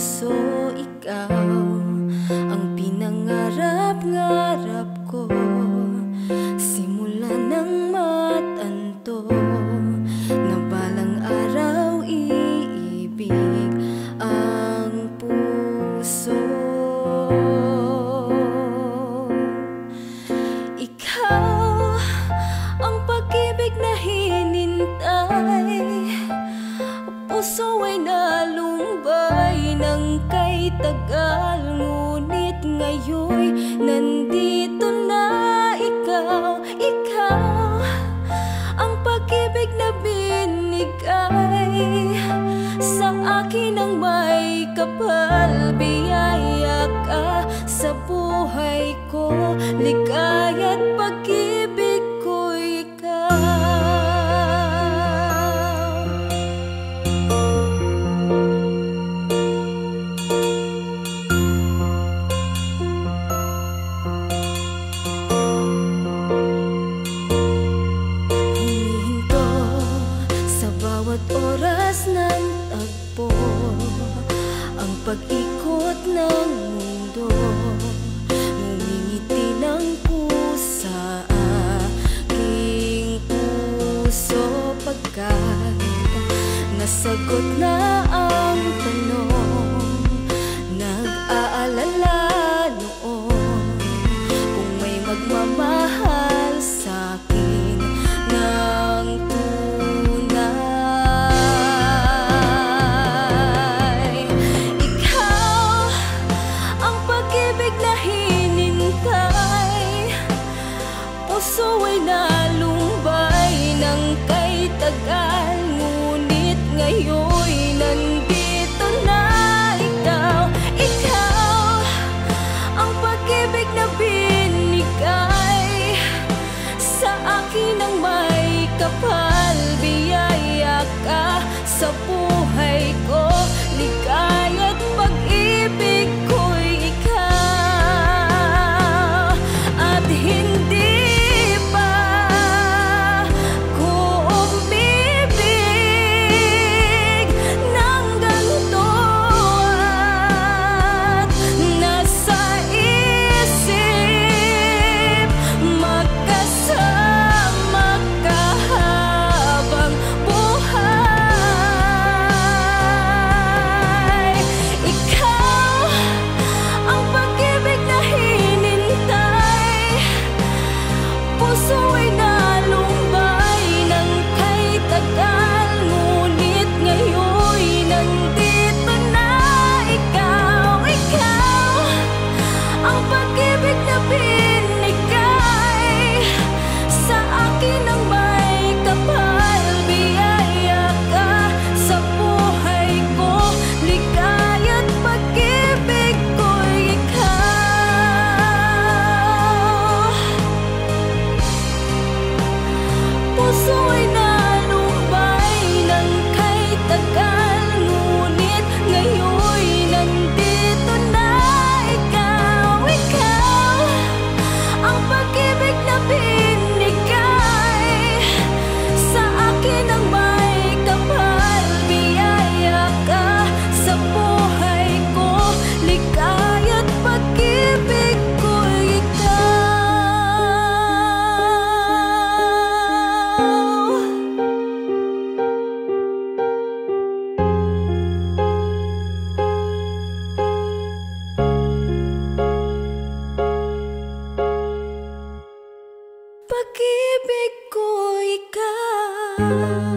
puso, ikaw ang pinangarap-ngarap ko. Simula nang matanto na balang araw iibig ang puso. Ikaw ang pag-ibig na hinintay, puso ay nalumbay ng kay tagal. Ngunit ngayon'y nandito na ikaw. Ikaw ang pag-ibig na binigay sa akin ang may kapal. Biyaya ka sa buhay ko, ligaya't pag-ibig ko'y ikaw. Bawat oras ng tagpo, ang pag-ikot ng mundo, ngumingiti ng pusa aking puso. Pagkat nasagot na ang tanong, nag-aalala noon kung may magmamahal sa'kin ng puso ay nalumbay ng kay tagal. Ngunit ngayon'y nandito na ikaw. Ikaw ang pag-ibig na binigay sa akin ang may kapal. Biyaya ka sa buhay ko, ligaya't pag-ibig ko'y ikaw. At hindi pag-ibig ko ikaw.